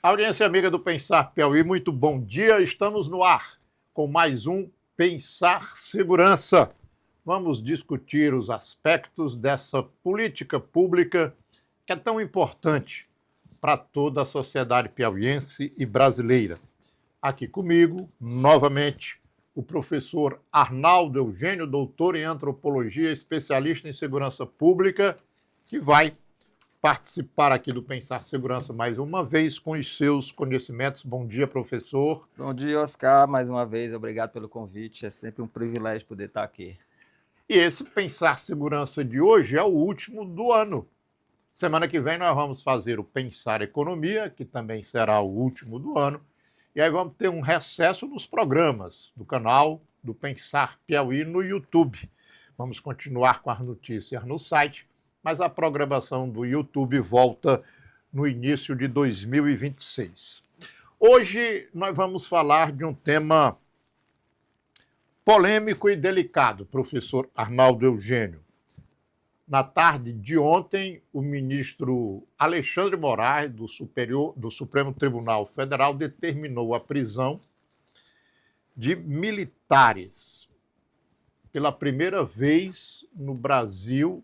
Audiência amiga do Pensar Piauí, muito bom dia. Estamos no ar com mais um Pensar Segurança. Vamos discutir os aspectos dessa política pública que é tão importante para toda a sociedade piauiense e brasileira. Aqui comigo, novamente, o professor Arnaldo Eugênio, doutor em antropologia, especialista em segurança pública, que vai participar aqui do Pensar Segurança mais uma vez com os seus conhecimentos. Bom dia, professor. Bom dia, Oscar, mais uma vez, obrigado pelo convite, é sempre um privilégio poder estar aqui. E esse Pensar Segurança de hoje é o último do ano. Semana que vem nós vamos fazer o Pensar Economia, que também será o último do ano, e aí vamos ter um recesso nos programas do canal do Pensar Piauí no YouTube. Vamos continuar com as notícias no site, mas a programação do YouTube volta no início de 2026. Hoje nós vamos falar de um tema polêmico e delicado, professor Arnaldo Eugênio. Na tarde de ontem, o ministro Alexandre Moraes, do Supremo Tribunal Federal, determinou a prisão de militares. Pela primeira vez no Brasil,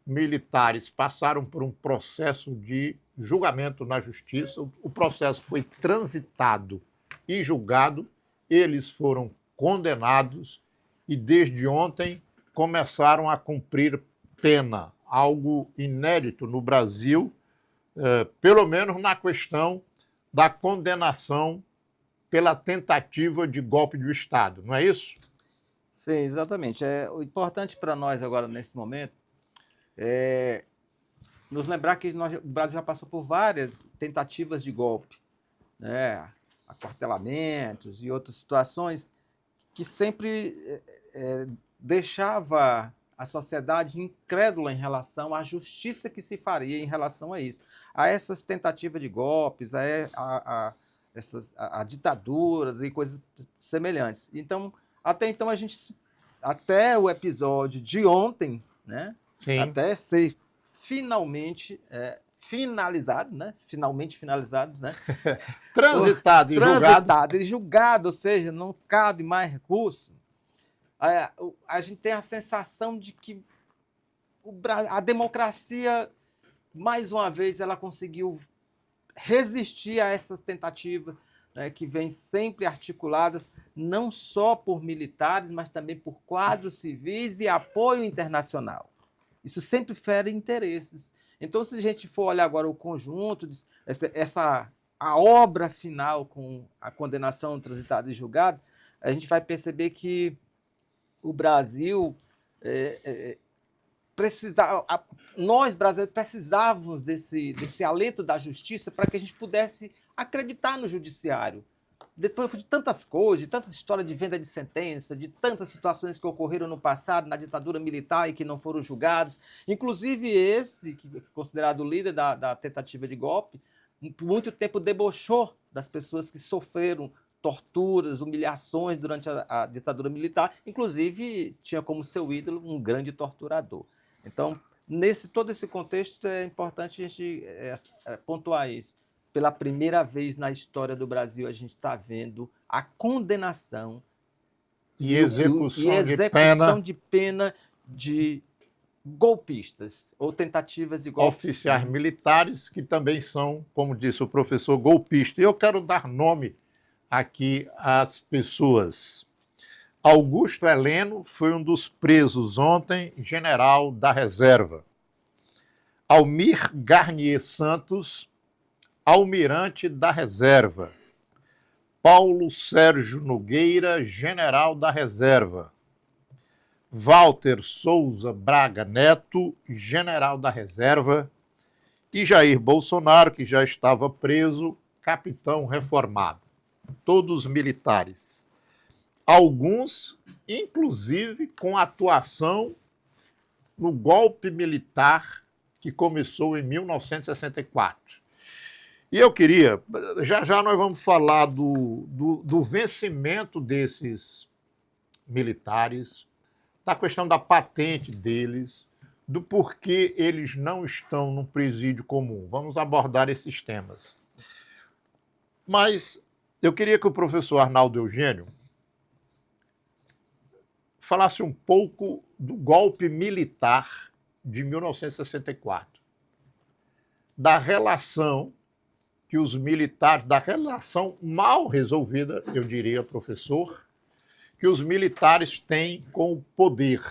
militares passaram por um processo de julgamento na justiça. O processo foi transitado e julgado, eles foram condenados e desde ontem começaram a cumprir pena, algo inédito no Brasil, pelo menos na questão da condenação pela tentativa de golpe do Estado, não é isso? Sim, exatamente. O importante para nós agora, nesse momento, é nos lembrar que o Brasil já passou por várias tentativas de golpe, né? Aquartelamentos e outras situações que sempre deixava a sociedade incrédula em relação à justiça que se faria em relação a isso, a essas tentativas de golpes, a ditaduras e coisas semelhantes. Então, até o episódio de ontem, né? Sim. Até ser finalmente finalizado, né? Finalmente finalizado, né? Transitado e julgado, ou seja, não cabe mais recurso. A gente tem a sensação de que a democracia, mais uma vez, ela conseguiu resistir a essas tentativas, né, que vêm sempre articuladas não só por militares, mas também por quadros civis e apoio internacional. Isso sempre fere interesses. Então, se a gente for olhar agora o conjunto, a obra final com a condenação transitada e julgada, a gente vai perceber que o Brasil nós brasileiros precisávamos desse alento da justiça para que a gente pudesse acreditar no judiciário. Depois de tantas coisas, de tantas histórias de venda de sentença, de tantas situações que ocorreram no passado, na ditadura militar e que não foram julgadas, inclusive esse, que é considerado o líder da tentativa de golpe, por muito tempo debochou das pessoas que sofreram torturas, humilhações durante a ditadura militar, inclusive tinha como seu ídolo um grande torturador. Então, todo esse contexto é importante a gente pontuar isso. Pela primeira vez na história do Brasil, a gente está vendo a condenação e execução de pena de golpistas ou tentativas de golpe. Oficiais militares que também são, como disse o professor, golpistas. E eu quero dar nome aqui às pessoas. Augusto Heleno foi um dos presos ontem, general da reserva. Almir Garnier Santos, almirante da reserva. Paulo Sérgio Nogueira, general da reserva. Walter Souza Braga Neto, general da reserva. E Jair Bolsonaro, que já estava preso, capitão reformado. Todos militares. Alguns, inclusive, com atuação no golpe militar que começou em 1964. E eu queria, já nós vamos falar do vencimento desses militares, da questão da patente deles, do porquê eles não estão num presídio comum. Vamos abordar esses temas. Mas eu queria que o professor Arnaldo Eugênio falasse um pouco do golpe militar de 1964, da relação que os militares, da relação mal resolvida, eu diria, professor, que os militares têm com o poder.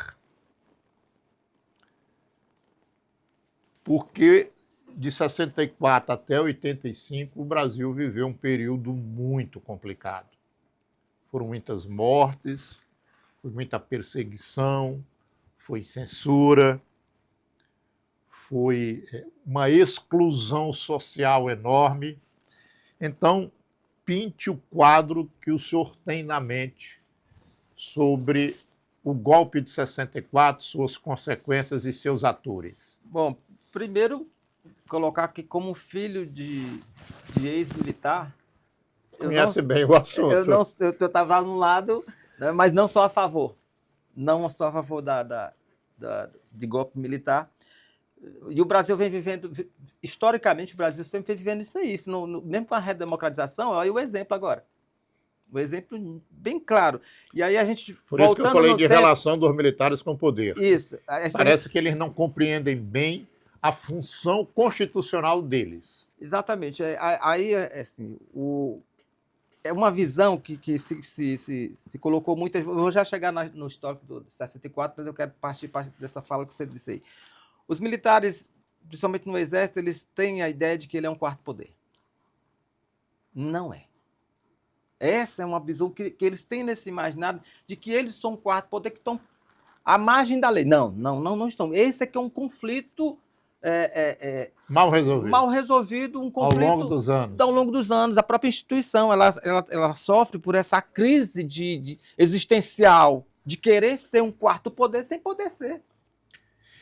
Porque de 64 até 85, o Brasil viveu um período muito complicado. Foram muitas mortes, foi muita perseguição, foi censura, foi uma exclusão social enorme. Então, pinte o quadro que o senhor tem na mente sobre o golpe de 64, suas consequências e seus atores. Bom, primeiro, colocar aqui como filho de ex-militar. Conhece bem o assunto. Eu estava lá no lado, né, mas não sou a favor. Não sou a favor de golpe militar. E o Brasil vem vivendo, historicamente, o Brasil sempre vem vivendo isso aí. Mesmo com a redemocratização, olha o exemplo agora. O exemplo bem claro. E aí a gente. Por isso que eu falei de relação dos militares com o poder. Isso. Parece que eles não compreendem bem a função constitucional deles. Exatamente. Aí, assim, é uma visão que se colocou muito. Eu vou já chegar no histórico do 64, mas eu quero partir dessa fala que você disse aí. Os militares, principalmente no Exército, eles têm a ideia de que ele é um quarto poder. Não é. Essa é uma visão que eles têm nesse imaginário de que eles são um quarto poder que estão à margem da lei. Não estão. Esse é que é um conflito mal resolvido. Mal resolvido, um conflito ao longo dos anos. Ao longo dos anos. A própria instituição ela sofre por essa crise existencial de querer ser um quarto poder sem poder ser.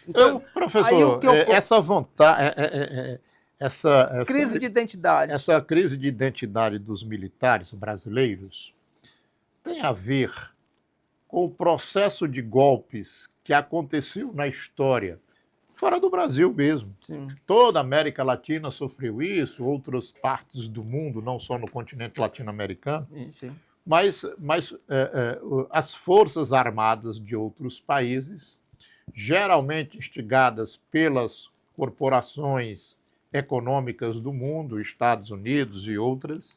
Então, professor, essa vontade, essa crise de identidade. Essa crise de identidade dos militares brasileiros tem a ver com o processo de golpes que aconteceu na história, fora do Brasil mesmo. Sim. Toda a América Latina sofreu isso, outras partes do mundo, não só no continente latino-americano. Sim. Mas as forças armadas de outros países, geralmente instigadas pelas corporações econômicas do mundo, Estados Unidos e outras,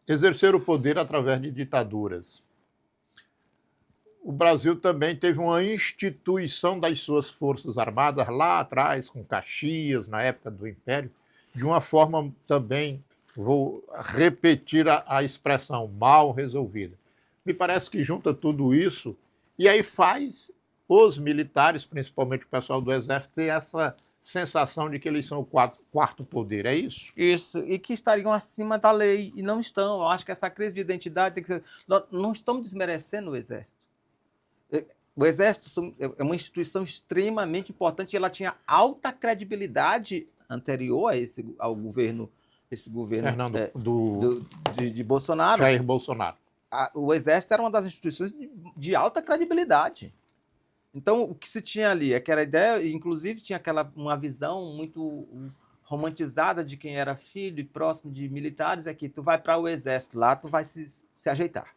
exerceram o poder através de ditaduras. O Brasil também teve uma instituição das suas forças armadas lá atrás, com Caxias, na época do Império, de uma forma também, vou repetir a expressão, mal resolvida. Me parece que junta tudo isso e aí faz os militares, principalmente o pessoal do Exército, ter essa sensação de que eles são o quarto poder, é isso? Isso, e que estariam acima da lei, e não estão. Eu acho que essa crise de identidade tem que ser... Nós não estamos desmerecendo o Exército. O Exército é uma instituição extremamente importante e ela tinha alta credibilidade anterior ao governo, de Bolsonaro. Jair Bolsonaro. O Exército era uma das instituições de alta credibilidade. Então, o que se tinha ali, aquela ideia, inclusive tinha uma visão muito romantizada de quem era filho e próximo de militares, é que tu vai para o Exército, lá tu vai se ajeitar.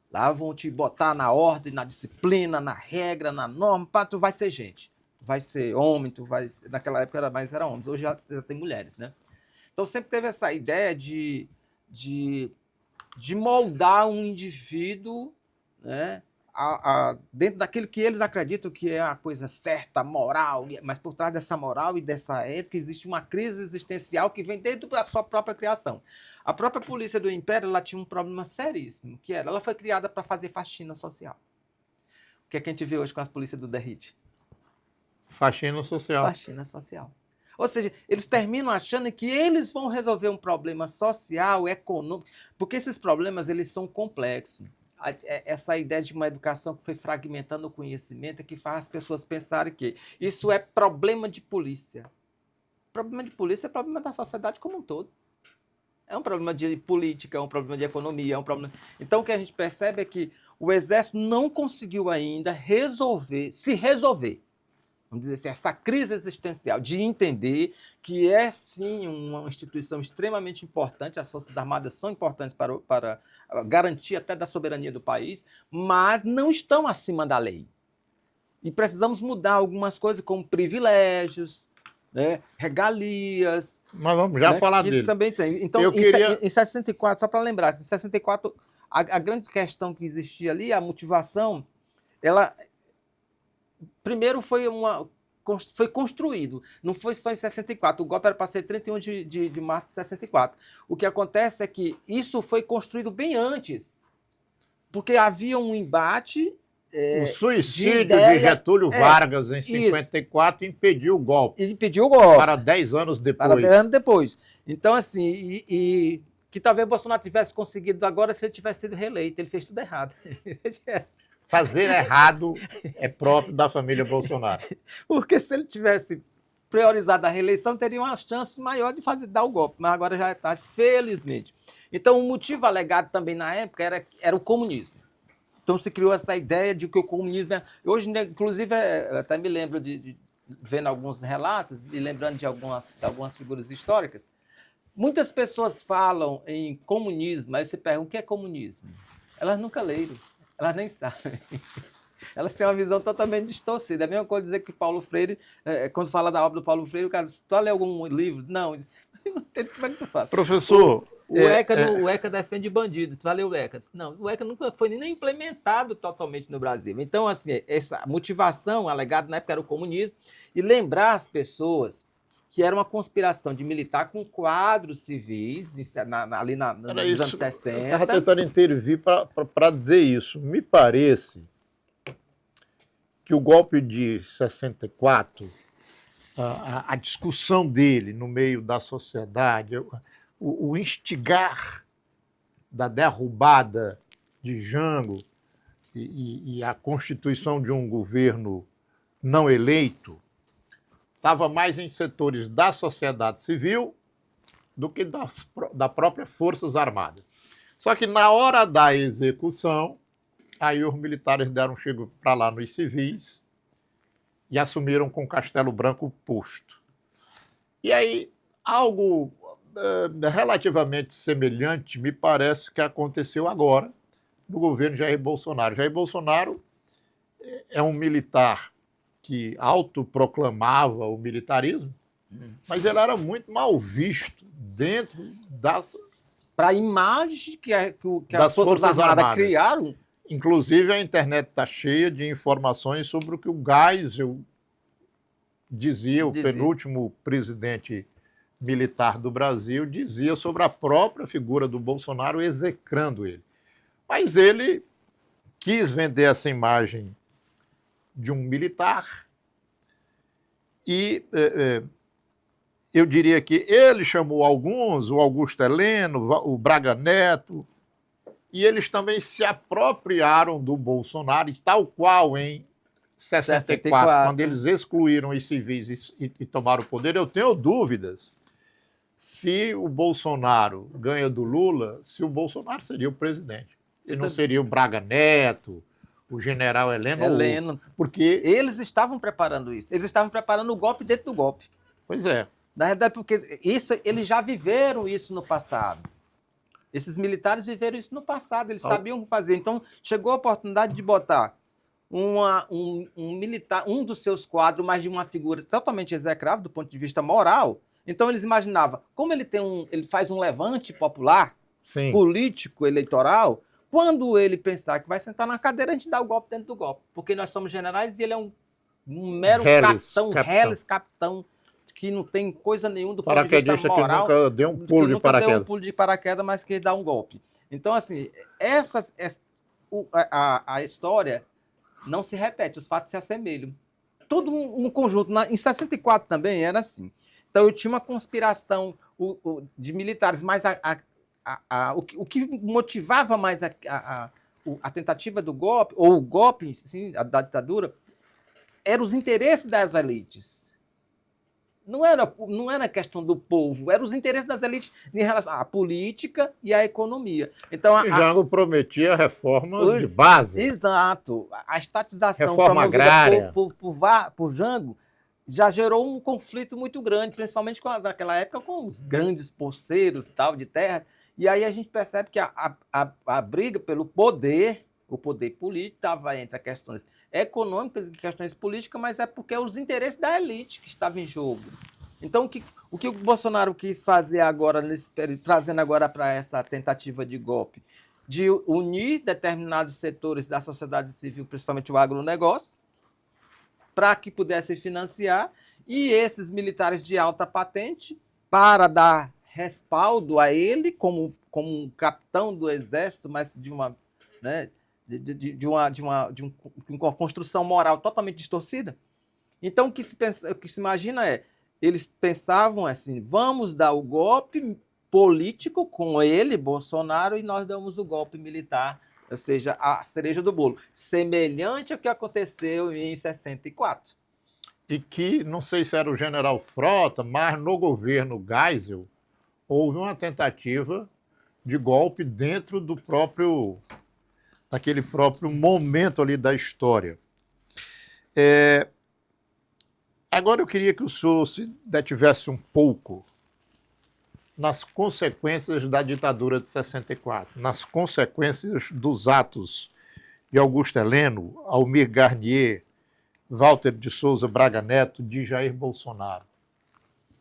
Lá vão te botar na ordem, na disciplina, na regra, na norma, tu vai ser gente. Tu vai ser homem, naquela época era homens, hoje já tem mulheres, né? Então sempre teve essa ideia de moldar um indivíduo, né, dentro daquilo que eles acreditam que é a coisa certa, moral, mas por trás dessa moral e dessa ética existe uma crise existencial que vem desde a sua própria criação. A própria polícia do Império ela tinha um problema seríssimo, que ela foi criada para fazer faxina social. O que é que a gente vê hoje com as polícias do DERIT? Faxina social. Faxina social. Ou seja, eles terminam achando que eles vão resolver um problema social, econômico, porque esses problemas eles são complexos. Essa ideia de uma educação que foi fragmentando o conhecimento é que faz as pessoas pensarem que isso é problema de polícia. Problema de polícia é problema da sociedade como um todo. É um problema de política, é um problema de economia, é um problema... Então, o que a gente percebe é que o Exército não conseguiu ainda se resolver. vamos dizer assim, essa crise existencial de entender que é, sim, uma instituição extremamente importante, as Forças Armadas são importantes para a garantia até da soberania do país, mas não estão acima da lei. E precisamos mudar algumas coisas, como privilégios, né, regalias. Mas vamos já falar que dele. também tem. Então, em 64, só para lembrar, em 64, a grande questão que existia ali, a motivação, ela primeiro foi construído, não foi só em 64, o golpe era para ser 31 de março de 64. O que acontece é que isso foi construído bem antes, porque havia um embate. O suicídio de Getúlio Vargas em 54 impediu o golpe. Impediu o golpe. Para 10 anos depois. Para 10 anos depois. Então, assim, que talvez Bolsonaro tivesse conseguido agora se ele tivesse sido reeleito. Ele fez tudo errado. Fazer errado é próprio da família Bolsonaro. Porque se ele tivesse priorizado a reeleição, teria uma chance maior de dar o golpe. Mas agora já é tarde, felizmente. Então, o motivo alegado também na época era o comunismo. Então se criou essa ideia de que o comunismo... Hoje, inclusive, até me lembro de vendo alguns relatos e lembrando de algumas figuras históricas, muitas pessoas falam em comunismo, aí você pergunta, o que é comunismo? Elas nunca leram, elas nem sabem. Elas têm uma visão totalmente distorcida. É a mesma coisa dizer que Paulo Freire, quando fala da obra do Paulo Freire, o cara diz, tu leu algum livro? Não, eu disse, não entendo como é que tu fala. Professor... O ECA defende bandido. Você vai ler o ECA? Não, o ECA nunca foi nem implementado totalmente no Brasil. Então, assim, essa motivação alegada na época era o comunismo e lembrar as pessoas que era uma conspiração de militar com quadros civis ali nos anos 60. Eu estava tentando intervir para dizer isso. Me parece que o golpe de 64, a discussão dele no meio da sociedade... O instigar da derrubada de Jango e a constituição de um governo não eleito estava mais em setores da sociedade civil do que das próprias Forças Armadas. Só que na hora da execução, aí os militares deram um chego para lá nos civis e assumiram com Castelo Branco posto. E aí, algo... relativamente semelhante, me parece que aconteceu agora no governo Jair Bolsonaro. Jair Bolsonaro é um militar que autoproclamava o militarismo, mas ele era muito mal visto dentro das... Para a imagem que as Forças Armadas criaram. Inclusive, a internet está cheia de informações sobre o que o Geisel dizia, o penúltimo presidente militar do Brasil, dizia sobre a própria figura do Bolsonaro, execrando ele. Mas ele quis vender essa imagem de um militar e eu diria que ele chamou alguns, o Augusto Heleno, o Braga Neto, e eles também se apropriaram do Bolsonaro, e tal qual em 64, quando eles excluíram os civis e tomaram o poder, eu tenho dúvidas se o Bolsonaro ganha do Lula, se o Bolsonaro seria o presidente. Se não seria o Braga Neto, o general Heleno. Porque eles estavam preparando isso. Eles estavam preparando o golpe dentro do golpe. Pois é. Na verdade, porque eles já viveram isso no passado. Esses militares viveram isso no passado, eles sabiam o que fazer. Então, chegou a oportunidade de botar um militar, um dos seus quadros, mas de uma figura totalmente execrável do ponto de vista moral. Então eles imaginavam, como ele faz um levante popular, Sim, político, eleitoral, quando ele pensar que vai sentar na cadeira, a gente dá o golpe dentro do golpe. Porque nós somos generais e ele é um mero capitão, que não tem coisa nenhuma do ponto de vista moral. Que nunca deu um pulo de paraquedas. Deu um pulo de paraquedas, mas que dá um golpe. Então, assim, a história não se repete, os fatos se assemelham. Todo um conjunto. Em 64 também era assim. Então, eu tinha uma conspiração de militares, mas o que motivava mais a tentativa do golpe, ou o golpe em si, da ditadura, eram os interesses das elites. não era questão do povo, eram os interesses das elites em relação à política e à economia. Então, Jango prometia reformas de base. Exato. A estatização Reforma agrária. por Jango já gerou um conflito muito grande, principalmente naquela época com os grandes poceiros tal, de terra. E aí a gente percebe que a briga pelo poder, o poder político, estava entre as questões econômicas e questões políticas, mas é porque é os interesses da elite que estavam em jogo. Então, o que o Bolsonaro quis fazer agora, nesse período, trazendo agora para essa tentativa de golpe, de unir determinados setores da sociedade civil, principalmente o agronegócio, para que pudesse financiar, e esses militares de alta patente, para dar respaldo a ele como um capitão do exército, mas de uma, né, de uma construção moral totalmente distorcida. Então, o que se imagina é, eles pensavam assim, vamos dar o golpe político com ele, Bolsonaro, e nós damos o golpe militar, ou seja, a cereja do bolo, semelhante ao que aconteceu em 64. E que, não sei se era o general Frota, mas no governo Geisel, houve uma tentativa de golpe dentro daquele próprio momento ali da história. Agora eu queria que o senhor se detivesse um pouco nas consequências da ditadura de 64, nas consequências dos atos de Augusto Heleno, Almir Garnier, Walter de Souza Braga Neto, de Jair Bolsonaro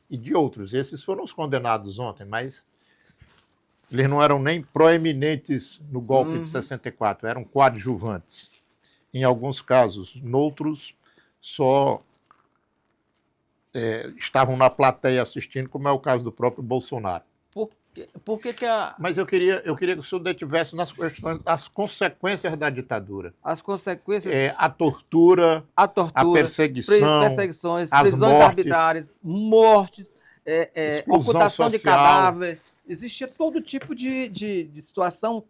e de outros. Esses foram os condenados ontem, mas eles não eram nem proeminentes no golpe de 64, eram coadjuvantes. Em alguns casos, noutros, só estavam na plateia assistindo, como é o caso do próprio Bolsonaro. Por que a... Mas eu queria que o senhor detivesse nas questões das consequências da ditadura. As consequências... A tortura, a perseguição, perseguições, as prisões mortes, arbitrárias, mortes, ocultação de social. cadáver. Existia todo tipo de situação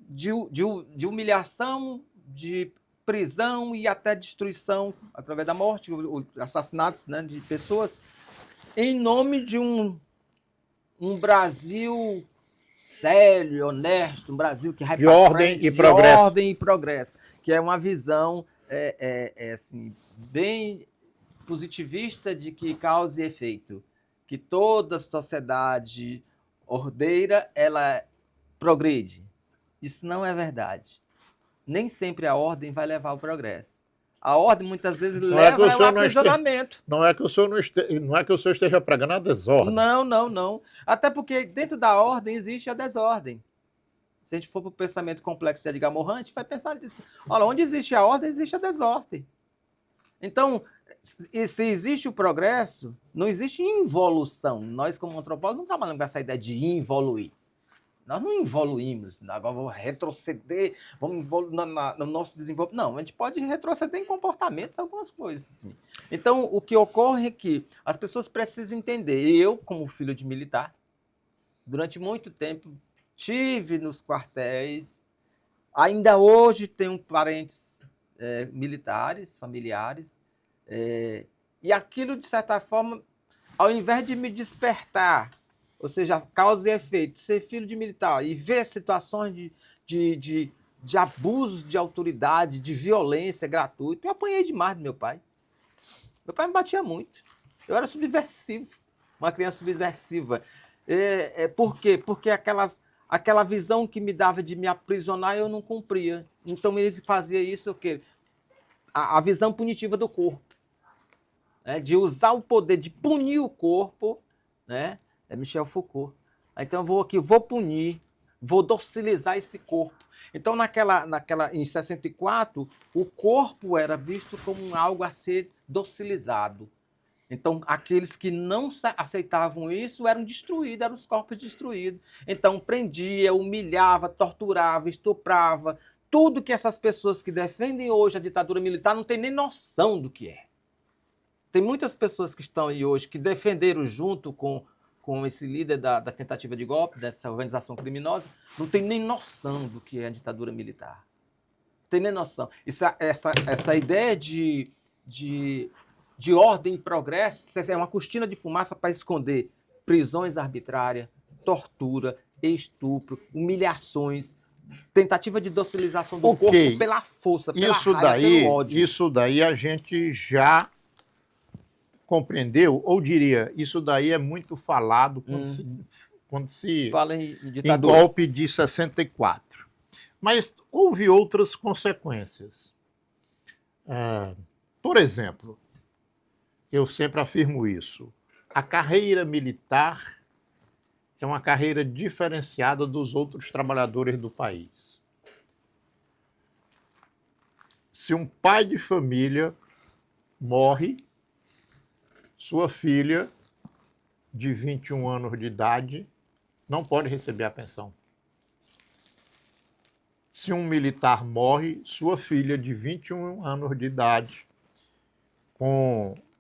de humilhação, de prisão e até destruição através da morte, assassinatos, né, de pessoas, em nome de um Brasil sério, honesto, um Brasil que vai de ordem e progresso. De ordem e progresso, que é uma visão assim, bem positivista de que causa e efeito, que toda sociedade ordeira, ela progride. Isso não é verdade. Nem sempre a ordem vai levar ao progresso. A ordem, muitas vezes, leva ao aprisionamento. Não é que o senhor esteja pregando a desordem. Não. Até porque dentro da ordem existe a desordem. Se a gente for para o pensamento complexo de Edgar Morin, a gente vai pensar nisso. Olha, onde existe a ordem, existe a desordem. Então, se existe o progresso, não existe involução. Nós, como antropólogos, não trabalhamos com essa ideia de involuir. Nós não evoluímos, agora vamos retroceder, vamos evoluir no nosso desenvolvimento. Não, a gente pode retroceder em comportamentos, algumas coisas. Assim. Então, o que ocorre é que as pessoas precisam entender. Eu, como filho de militar, durante muito tempo, tive nos quartéis, ainda hoje tenho parentes militares, familiares, e aquilo, de certa forma, ao invés de me despertar, ou seja, causa e efeito, ser filho de militar e ver situações de abuso de autoridade, de violência gratuita, eu apanhei demais do meu pai. Meu pai me batia muito. Eu era subversivo, uma criança subversiva. Por quê? Porque aquela visão que me dava de me aprisionar, eu não cumpria. Então, ele fazia isso, o quê? A visão punitiva do corpo. Né? De usar o poder de punir o corpo, né? É Michel Foucault. Então, eu vou punir, vou docilizar esse corpo. Então, em 64, o corpo era visto como algo a ser docilizado. Então, aqueles que não aceitavam isso eram destruídos, eram os corpos destruídos. Então, prendia, humilhava, torturava, estuprava. Tudo que essas pessoas que defendem hoje a ditadura militar não têm nem noção do que é. Tem muitas pessoas que estão aí hoje que defenderam junto com esse líder da tentativa de golpe, dessa organização criminosa, não tem nem noção do que é a ditadura militar. Não tem nem noção. Essa ideia de de ordem e progresso, é uma cortina de fumaça para esconder prisões arbitrárias, tortura, estupro, humilhações, tentativa de docilização do corpo pela força, pela raiva, pelo ódio. Isso daí a gente já compreendeu, ou diria, isso daí é muito falado quando se fala em ditadura. Em golpe de 64. Mas houve outras consequências. Por exemplo, eu sempre afirmo isso, a carreira militar é uma carreira diferenciada dos outros trabalhadores do país. Se um pai de família morre, sua filha, de 21 anos de idade, não pode receber a pensão. Se um militar morre, sua filha, de 21 anos de idade,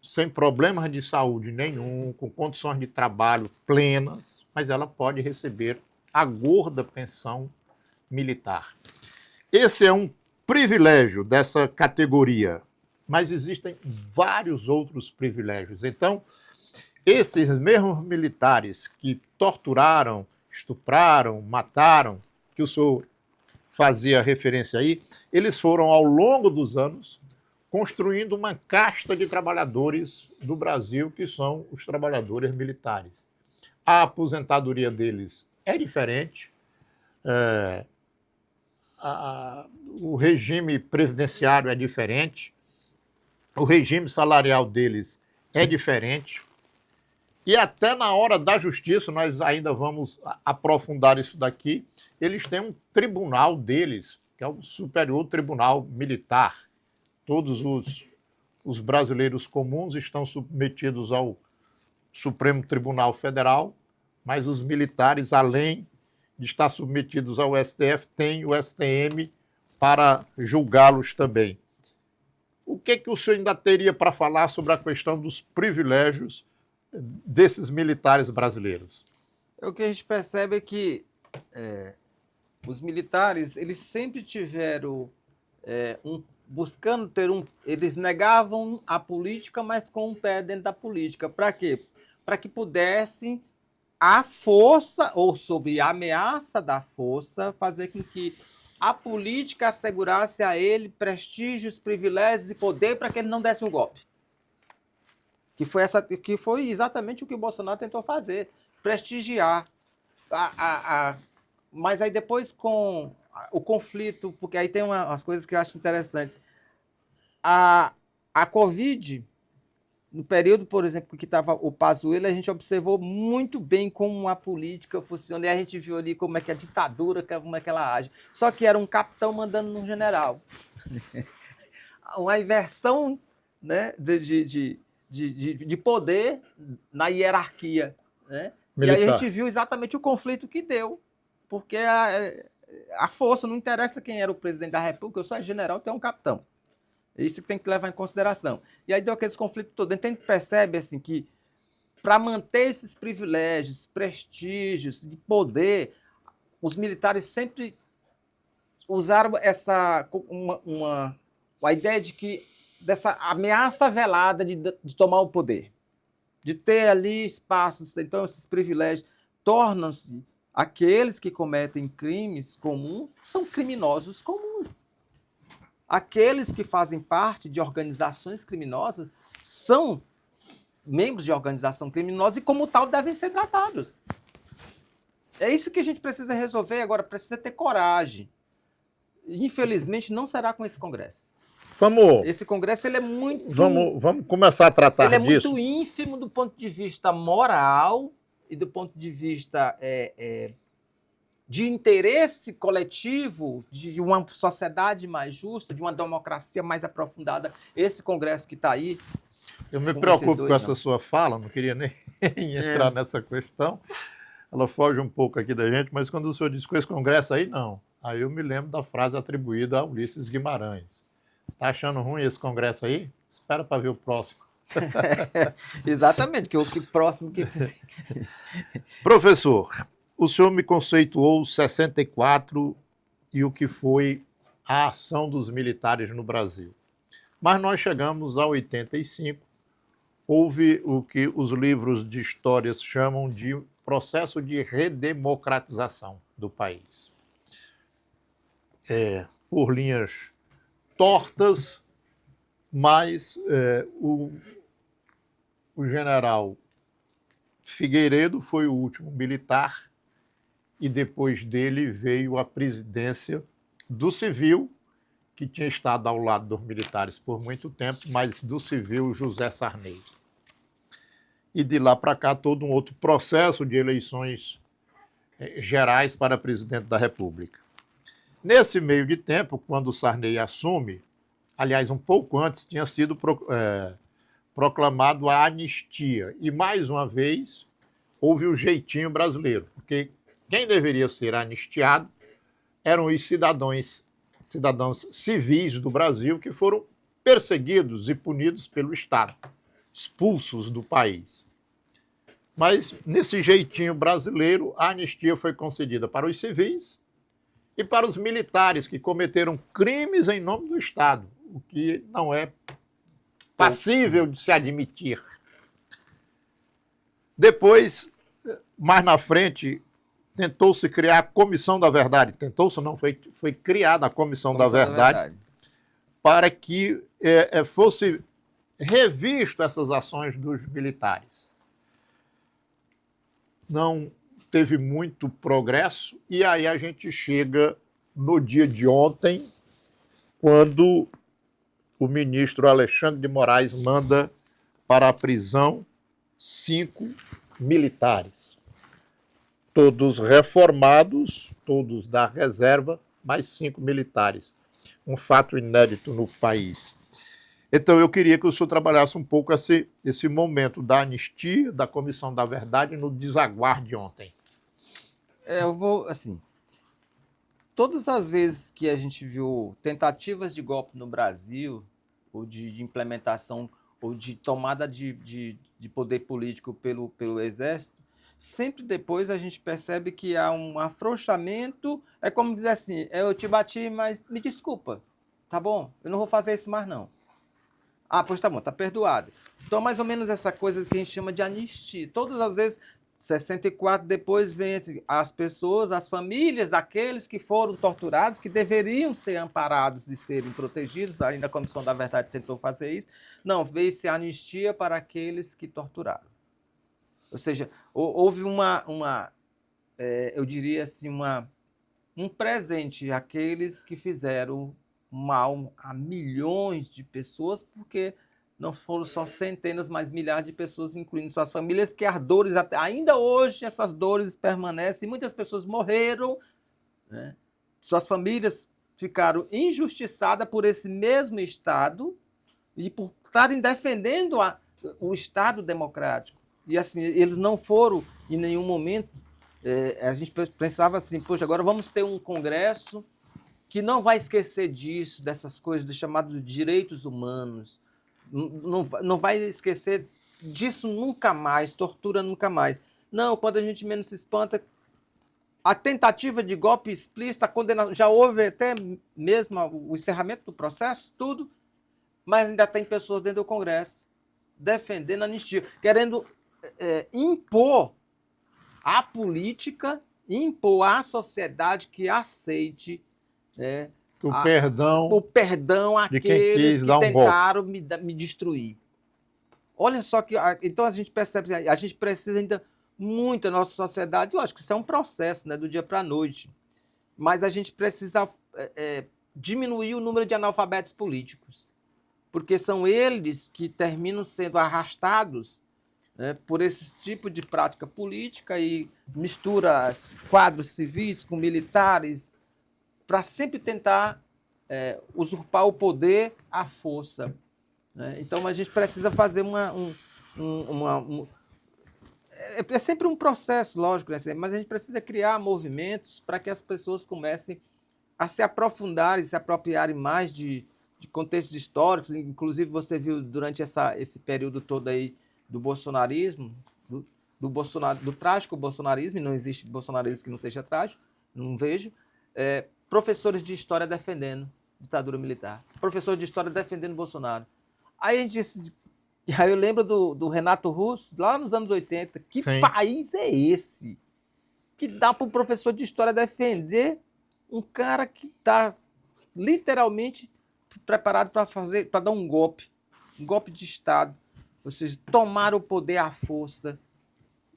sem problemas de saúde nenhum, com condições de trabalho plenas, mas ela pode receber a gorda pensão militar. Esse é um privilégio dessa categoria, mas existem vários outros privilégios. Então, esses mesmos militares que torturaram, estupraram, mataram, que o senhor fazia referência aí, eles foram, ao longo dos anos, construindo uma casta de trabalhadores do Brasil, que são os trabalhadores militares. A aposentadoria deles é diferente, o regime previdenciário é diferente, o regime salarial deles é diferente, e até na hora da justiça, nós ainda vamos aprofundar isso daqui, eles têm um tribunal deles, que é o Superior Tribunal Militar. Todos os brasileiros comuns estão submetidos ao Supremo Tribunal Federal, mas os militares, além de estar submetidos ao STF, têm o STM para julgá-los também. O que o senhor ainda teria para falar sobre a questão dos privilégios desses militares brasileiros? O que a gente percebe é que os militares, eles sempre tiveram buscando ter eles negavam a política, mas com um pé dentro da política. Para quê? Para que pudessem, a força, ou sob a ameaça da força, fazer com que a política assegurasse a ele prestígios, privilégios e poder para que ele não desse um golpe. Que foi exatamente o que o Bolsonaro tentou fazer, prestigiar. Mas aí depois, com o conflito, porque aí tem umas coisas que eu acho interessantes. A Covid, no período, por exemplo, que estava o Pazuello, a gente observou muito bem como a política funciona, e a gente viu ali como é que a ditadura, como é que ela age. Só que era um capitão mandando num general. Uma inversão, né, de poder na hierarquia, né? E aí a gente viu exatamente o conflito que deu, porque a força, não interessa quem era o presidente da República, eu sou general, tu é um capitão. É isso que tem que levar em consideração. E aí deu aqueles conflitos todos. Então a gente percebe assim, que para manter esses privilégios, prestígios de poder, os militares sempre usaram a ideia de que dessa ameaça velada de tomar o poder, de ter ali espaços. Então esses privilégios tornam-se, aqueles que cometem crimes comuns são criminosos comuns. Aqueles que fazem parte de organizações criminosas são membros de organização criminosa e, como tal, devem ser tratados. É isso que a gente precisa resolver agora, precisa ter coragem. Infelizmente, não será com esse Congresso. Esse Congresso ele é muito... Vamos começar a tratar disso. Ele é muito ínfimo do ponto de vista moral e do ponto de vista de interesse coletivo, de uma sociedade mais justa, de uma democracia mais aprofundada. Esse Congresso que está aí... Eu me preocupo com essa sua fala, não queria nem entrar nessa questão. Ela foge um pouco aqui da gente, mas quando o senhor diz com esse Congresso aí, não. Aí eu me lembro da frase atribuída a Ulisses Guimarães. Tá achando ruim esse Congresso aí? Espera para ver o próximo. Exatamente, que o próximo que... Professor, o senhor me conceituou 64 e o que foi a ação dos militares no Brasil. Mas nós chegamos a 85, houve o que os livros de história chamam de processo de redemocratização do país. Por linhas tortas, mas o general Figueiredo foi o último militar e depois dele veio a presidência do civil, que tinha estado ao lado dos militares por muito tempo, mas do civil José Sarney. E de lá para cá todo um outro processo de eleições gerais para presidente da República. Nesse meio de tempo, quando o Sarney assume, aliás, um pouco antes, tinha sido proclamado a anistia. E, mais uma vez, houve o jeitinho brasileiro, porque quem deveria ser anistiado eram os cidadãos civis do Brasil que foram perseguidos e punidos pelo Estado, expulsos do país. Mas, nesse jeitinho brasileiro, a anistia foi concedida para os civis e para os militares que cometeram crimes em nome do Estado, o que não é passível de se admitir. Depois, mais na frente, tentou-se criar a Comissão da Verdade. Tentou-se não, foi criada a Comissão da Verdade para que fosse revisto essas ações dos militares. Não teve muito progresso, e aí a gente chega no dia de ontem, quando o ministro Alexandre de Moraes manda para a prisão 5 militares. Todos reformados, todos da reserva, mais 5 militares. Um fato inédito no país. Então, eu queria que o senhor trabalhasse um pouco esse momento da anistia, da Comissão da Verdade, no desaguar de ontem. Eu vou, assim, todas as vezes que a gente viu tentativas de golpe no Brasil, ou de implementação, ou de tomada de poder político pelo Exército, sempre depois a gente percebe que há um afrouxamento, é como dizer assim, eu te bati, mas me desculpa, tá bom? Eu não vou fazer isso mais não. Ah, pois tá bom, tá perdoado. Então, mais ou menos essa coisa que a gente chama de anistia. Todas as vezes, 64 depois vem as pessoas, as famílias daqueles que foram torturados, que deveriam ser amparados e serem protegidos, ainda a Comissão da Verdade tentou fazer isso. Não, veio-se a anistia para aqueles que torturaram. Ou seja, houve eu diria assim, um presente àqueles que fizeram mal a milhões de pessoas, porque não foram só centenas, mas milhares de pessoas, incluindo suas famílias, porque as dores, ainda hoje, essas dores permanecem, muitas pessoas morreram, né? Suas famílias ficaram injustiçadas por esse mesmo Estado e por estarem defendendo o Estado democrático. E assim, eles não foram, em nenhum momento, a gente pensava assim, poxa, agora vamos ter um congresso que não vai esquecer disso, dessas coisas do chamado de direitos humanos, não vai esquecer disso nunca mais, tortura nunca mais. Não, quando a gente menos se espanta, a tentativa de golpe explícita, a condenação, já houve até mesmo o encerramento do processo, tudo, mas ainda tem pessoas dentro do Congresso defendendo a anistia, querendo impor à política, impor à sociedade que aceite o perdão àqueles que tentaram me destruir. Olha só que... Então a gente percebe, a gente precisa ainda muito da nossa sociedade, lógico que isso é um processo, né, do dia para a noite, mas a gente precisa diminuir o número de analfabetos políticos, porque são eles que terminam sendo arrastados, né, por esse tipo de prática política e mistura quadros civis com militares, para sempre tentar usurpar o poder à força. Né? Então, a gente precisa fazer é sempre um processo, lógico, né? Mas a gente precisa criar movimentos para que as pessoas comecem a se aprofundar e se apropriarem mais de contextos históricos. Inclusive, você viu durante esse período todo aí do bolsonarismo, do trágico bolsonarismo, e não existe bolsonarismo que não seja trágico, não vejo, professores de história defendendo ditadura militar, professores de história defendendo Bolsonaro. Aí a gente E aí eu lembro do Renato Russo, lá nos anos 80. Que Sim. país é esse? Que dá para um professor de história defender um cara que está literalmente preparado para dar um golpe de Estado, ou seja, tomar o poder à força.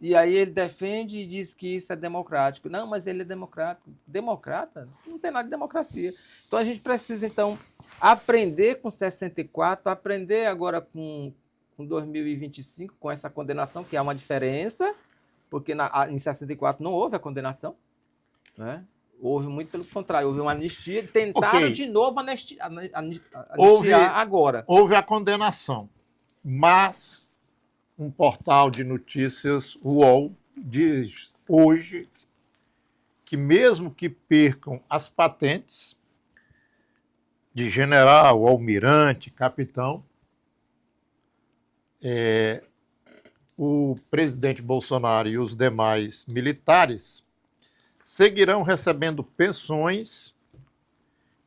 E aí ele defende e diz que isso é democrático. Não, mas ele é democrático. Democrata? Isso não tem nada de democracia. Então a gente precisa, então, aprender com 64, aprender agora com 2025, com essa condenação, que há uma diferença, porque em 64 não houve a condenação, né? Houve muito pelo contrário, houve uma anistia, tentaram de novo anistiar agora. Houve a condenação, mas um portal de notícias, o UOL, diz hoje que mesmo que percam as patentes de general, almirante, capitão, o presidente Bolsonaro e os demais militares seguirão recebendo pensões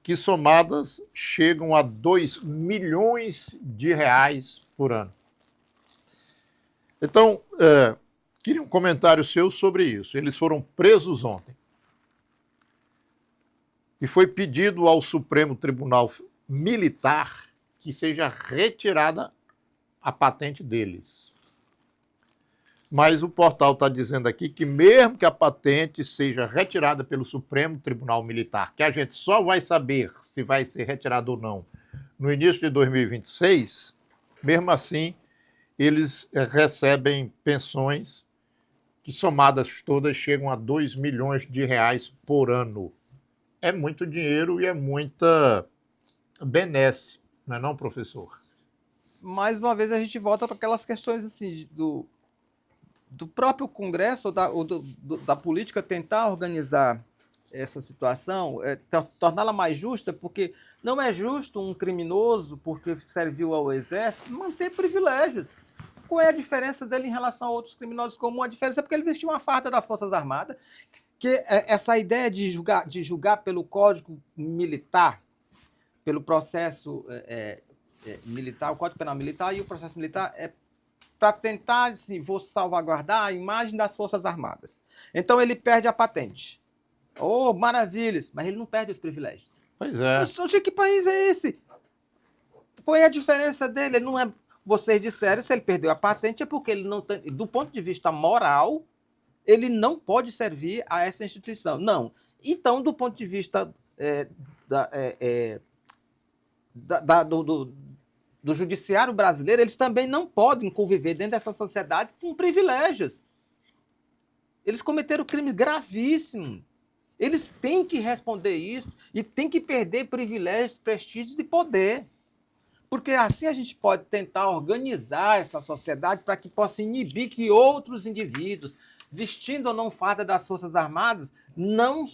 que somadas chegam a 2 milhões de reais por ano. Então, queria um comentário seu sobre isso. Eles foram presos ontem. E foi pedido ao Supremo Tribunal Militar que seja retirada a patente deles. Mas o portal está dizendo aqui que mesmo que a patente seja retirada pelo Supremo Tribunal Militar, que a gente só vai saber se vai ser retirada ou não no início de 2026, mesmo assim, eles recebem pensões que somadas todas chegam a 2 milhões de reais por ano. É muito dinheiro e é muita benesse, não é não, professor? Mais uma vez a gente volta para aquelas questões assim do próprio Congresso ou da política tentar organizar essa situação, torná-la mais justa, porque não é justo um criminoso, porque serviu ao Exército, manter privilégios. Qual é a diferença dele em relação a outros criminosos comuns? A diferença é porque ele vestiu uma farda das Forças Armadas, que essa ideia de julgar pelo Código Militar, pelo processo militar, o Código Penal Militar e o processo militar para tentar, assim, vou salvaguardar a imagem das Forças Armadas. Então ele perde a patente. Oh, maravilhas! Mas ele não perde os privilégios. Pois é. Mas, que país é esse? Qual é a diferença dele? Ele não é... Vocês disseram, se ele perdeu a patente é porque ele não tem... Do ponto de vista moral, ele não pode servir a essa instituição. Não. Então, do ponto de vista do judiciário brasileiro, eles também não podem conviver dentro dessa sociedade com privilégios. Eles cometeram crimes gravíssimos. Eles têm que responder isso e têm que perder privilégios, prestígios e poder. Porque assim a gente pode tentar organizar essa sociedade para que possa inibir que outros indivíduos, vestindo ou não farda das Forças Armadas, não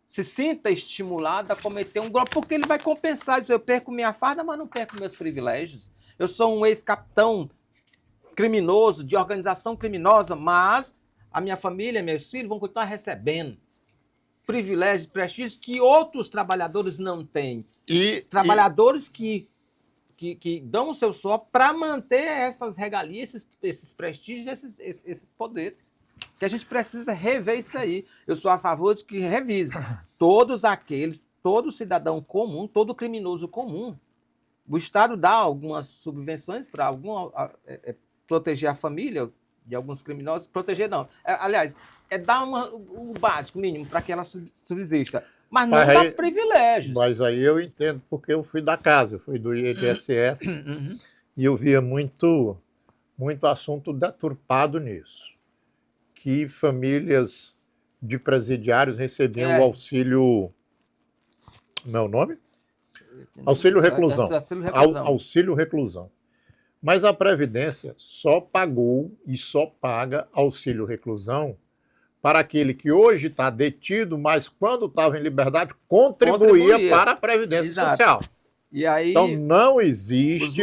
se sinta estimulado a cometer um golpe, porque ele vai compensar, dizer, eu perco minha farda, mas não perco meus privilégios. Eu sou um ex-capitão criminoso, de organização criminosa, mas a minha família, meus filhos vão continuar recebendo privilégios, prestígios que outros trabalhadores não têm. Trabalhadores que dão o seu suor para manter essas regalias, esses prestígios, esses poderes. Que a gente precisa rever isso aí. Eu sou a favor de que revise todo cidadão comum, todo criminoso comum. O Estado dá algumas subvenções para proteger a família de alguns criminosos. Proteger não. Aliás, dar o básico, mínimo, para que ela subsista. Mas não dá privilégios. Mas aí eu entendo, porque eu fui da casa, eu fui do INSS, e eu via muito assunto deturpado nisso. Que famílias de presidiários recebiam o auxílio... Como é o nome? Auxílio reclusão. Auxílio reclusão. Mas a Previdência só pagou e só paga auxílio reclusão para aquele que hoje está detido, mas quando estava em liberdade contribuía para a Previdência Social. E aí, então não existe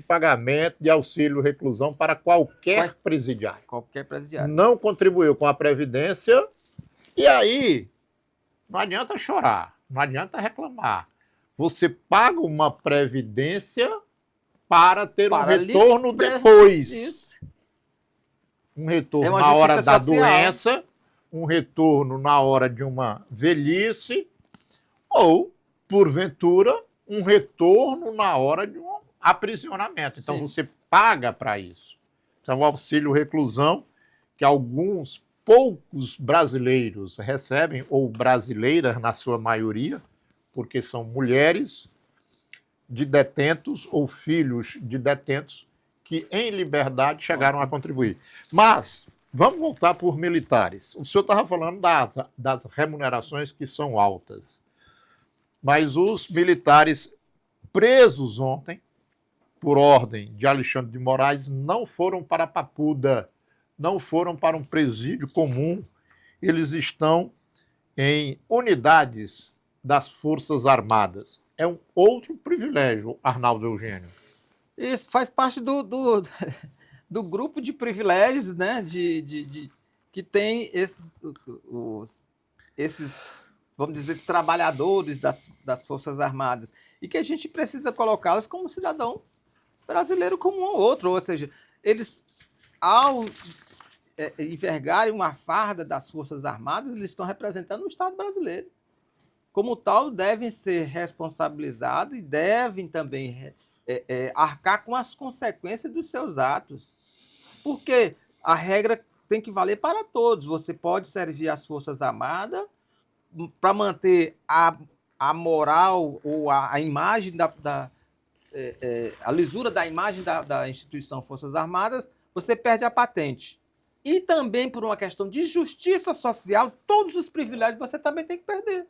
pagamento de auxílio reclusão para qualquer presidiário. Qualquer presidiário. Não contribuiu com a Previdência e aí não adianta chorar, não adianta reclamar. você paga uma previdência para ter um Para retorno depois. Isso. Um retorno É uma na hora justiça da social. doença, um retorno na hora de uma velhice, ou, porventura, um retorno na hora de um aprisionamento. Então, Sim. você paga para isso. Então, o auxílio reclusão, que alguns poucos brasileiros recebem, ou brasileiras na sua maioria, porque são mulheres de detentos ou filhos de detentos que, em liberdade, chegaram a contribuir. Mas, vamos voltar por militares. O senhor estava falando das remunerações que são altas. Mas os militares presos ontem, por ordem de Alexandre de Moraes, não foram para Papuda, não foram para um presídio comum. Eles estão em unidades das Forças Armadas. É um outro privilégio, Arnaldo Eugênio. Isso faz parte do grupo de privilégios, né? Que tem esses, vamos dizer, trabalhadores das Forças Armadas. E que a gente precisa colocá-los como cidadão brasileiro como um outro. Ou seja, eles, ao envergarem uma farda das Forças Armadas, eles estão representando o Estado brasileiro. Como tal, devem ser responsabilizados e devem também arcar com as consequências dos seus atos. Porque a regra tem que valer para todos. Você pode servir as Forças Armadas para manter a moral ou a imagem a lisura da imagem da instituição Forças Armadas, você perde a patente. E também por uma questão de justiça social, todos os privilégios você também tem que perder.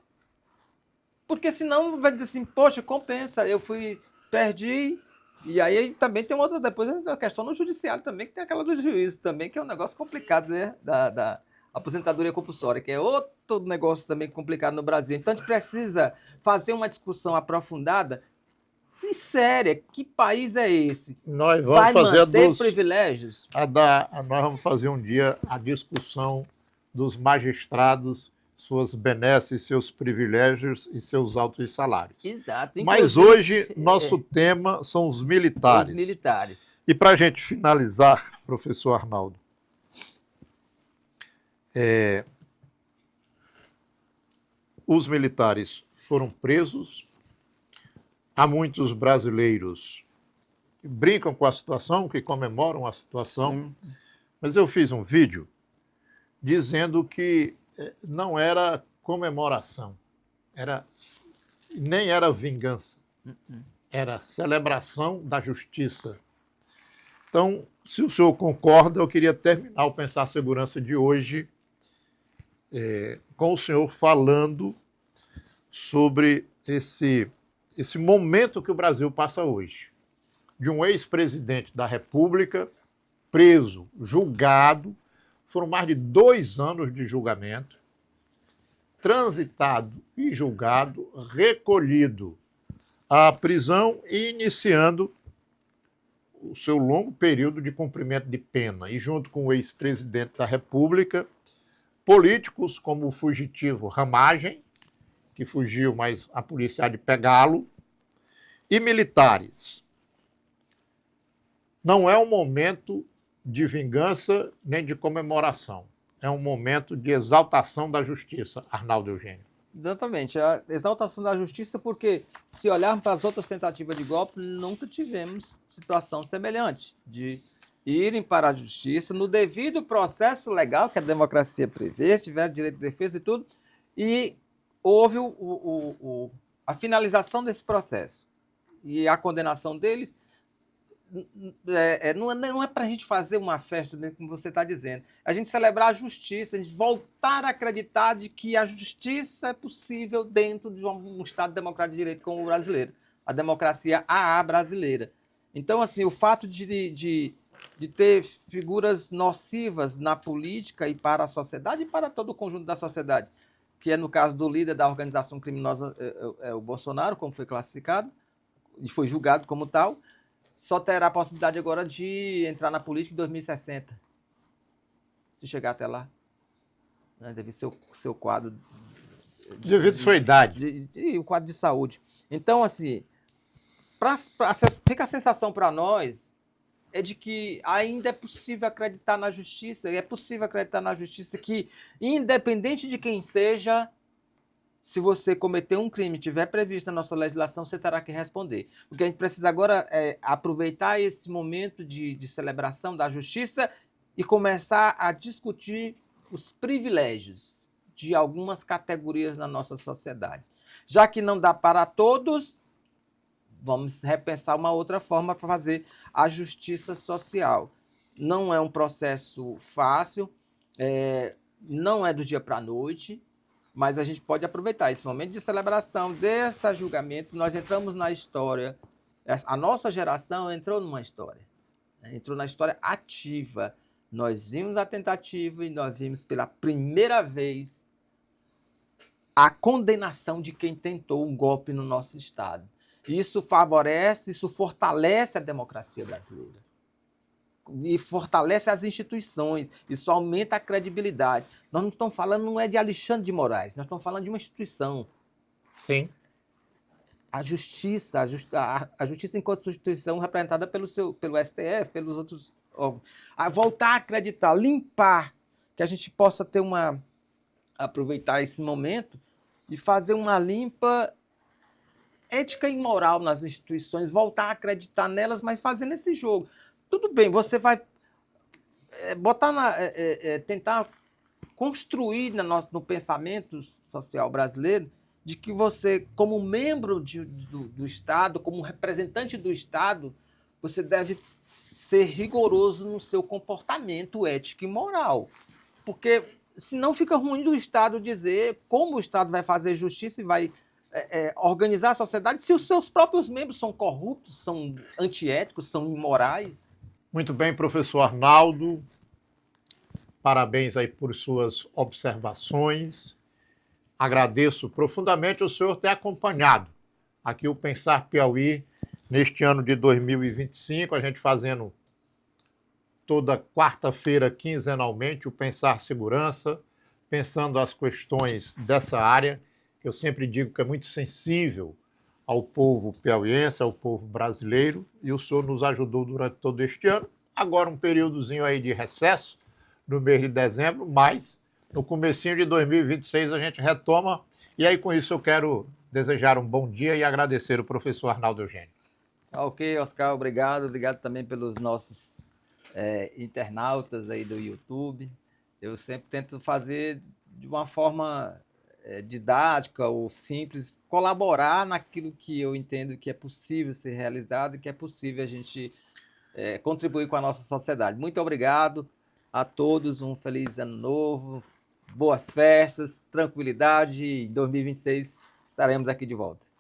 Porque senão vai dizer assim, poxa, compensa, perdi. E aí também tem outra, depois a questão no judiciário também, que tem aquela do juiz também, que é um negócio complicado, né? Da aposentadoria compulsória, que é outro negócio também complicado no Brasil. Então a gente precisa fazer uma discussão aprofundada e séria. Que país é esse? Nós vamos Vai fazer manter privilégios? nós vamos fazer um dia a discussão dos magistrados, suas benesses, seus privilégios e seus altos salários. Exato. Mas hoje, nosso tema são os militares. Os militares. E para a gente finalizar, professor Arnaldo, os militares foram presos. Há muitos brasileiros que brincam com a situação, que comemoram a situação. Sim. Mas eu fiz um vídeo dizendo que não era comemoração, nem era vingança, era celebração da justiça. Então, se o senhor concorda, eu queria terminar o Pensar Segurança de hoje com o senhor falando sobre esse momento que o Brasil passa hoje, de um ex-presidente da República preso, julgado. Foram mais de 2 anos de julgamento, transitado e julgado, recolhido à prisão e iniciando o seu longo período de cumprimento de pena. E junto com o ex-presidente da República, políticos como o fugitivo Ramagem, que fugiu, mas a polícia há de pegá-lo, e militares. Não é um momento de vingança nem de comemoração. É um momento de exaltação da justiça, Arnaldo Eugênio. Exatamente, a exaltação da justiça, porque se olharmos para as outras tentativas de golpe, nunca tivemos situação semelhante, de irem para a justiça no devido processo legal que a democracia prevê, tiveram direito de defesa e tudo, e houve a finalização desse processo e a condenação deles. Não é para a gente fazer uma festa, como você está dizendo. A gente celebrar a justiça, a gente voltar a acreditar de que a justiça é possível dentro de um Estado democrático de direito como o brasileiro. A democracia AA brasileira. Então, assim, o fato de ter figuras nocivas na política e para a sociedade e para todo o conjunto da sociedade, que é no caso do líder da organização criminosa, o Bolsonaro, como foi classificado, e foi julgado como tal, só terá a possibilidade agora de entrar na política em 2060. Se chegar até lá. Deve ser o seu quadro. Devido à sua idade. E o quadro de saúde. Então, assim, fica a sensação para nós é de que ainda é possível acreditar na justiça, que, independente de quem seja, se você cometer um crime e tiver previsto na nossa legislação, você terá que responder. O que a gente precisa agora é aproveitar esse momento de celebração da justiça e começar a discutir os privilégios de algumas categorias na nossa sociedade. Já que não dá para todos, vamos repensar uma outra forma para fazer a justiça social. Não é um processo fácil, não é do dia para a noite, mas a gente pode aproveitar esse momento de celebração, desse julgamento. Nós entramos na história, a nossa geração entrou numa história, entrou na história ativa. Nós vimos a tentativa e nós vimos pela primeira vez a condenação de quem tentou um golpe no nosso Estado. Isso favorece, isso fortalece a democracia brasileira. E fortalece as instituições, isso aumenta a credibilidade. Nós não estamos falando, não é de Alexandre de Moraes, nós estamos falando de uma instituição. Sim. A justiça enquanto instituição representada pelo STF, pelos outros órgãos. A voltar a acreditar, limpar, que a gente possa ter aproveitar esse momento e fazer uma limpa ética e moral nas instituições, voltar a acreditar nelas, mas fazendo esse jogo. Tudo bem, você vai tentar construir no pensamento social brasileiro de que você, como membro do Estado, como representante do Estado, você deve ser rigoroso no seu comportamento ético e moral. Porque senão fica ruim do Estado dizer como o Estado vai fazer justiça e vai organizar a sociedade se os seus próprios membros são corruptos, são antiéticos, são imorais. Muito bem, professor Arnaldo. Parabéns aí por suas observações. Agradeço profundamente o senhor ter acompanhado aqui o Pensar Piauí neste ano de 2025, a gente fazendo toda quarta-feira, quinzenalmente, o Pensar Segurança, pensando as questões dessa área, que eu sempre digo que é muito sensível ao povo piauiense, ao povo brasileiro, e o senhor nos ajudou durante todo este ano. Agora um períodozinho aí de recesso, no mês de dezembro, mas no comecinho de 2026 a gente retoma, e aí com isso eu quero desejar um bom dia e agradecer o professor Arnaldo Eugênio. Ok, Oscar, obrigado também pelos nossos internautas aí do YouTube. Eu sempre tento fazer de uma forma didática ou simples, colaborar naquilo que eu entendo que é possível ser realizado e que é possível a gente contribuir com a nossa sociedade. Muito obrigado a todos, um feliz ano novo, boas festas, tranquilidade, e em 2026 estaremos aqui de volta.